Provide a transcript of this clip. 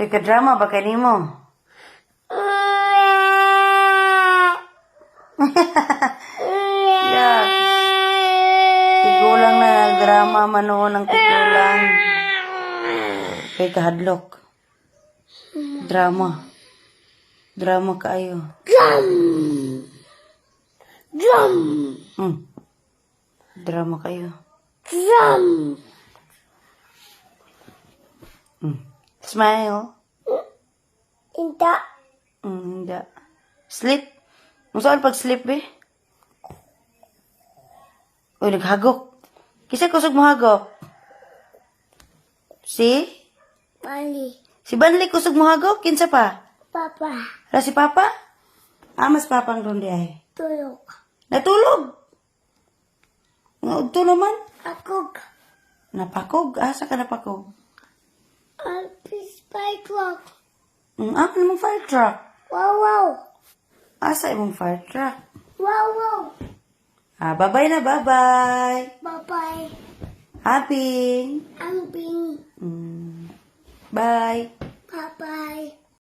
Kay ka-drama ba kanimo? Yeah. Tigulang na nagdrama manoon ng tigulang. Kay kahadlok. Drama. Drama kaayo. Drum. Drama kayo. Drum. Smile. Inta. Hindi. Sleep. Saan pag-sleep eh? Uy, naghagok. Kisa kusog mohagok? Si? Mali. Si Banli kusog mohagok? Kinsa pa? Papa. Ra si Papa? Mas Papang doon di ay. Tulog. Natulog. Nga udto naman. Akog. Napakog. Asa ka napakog? Alpis by clock. Ano mong fire truck? Wow, wow. Asa imong fire truck? Wow, wow. Bye-bye na, bye-bye. Bye-bye. Happy. I'm being. Bye. Bye-bye.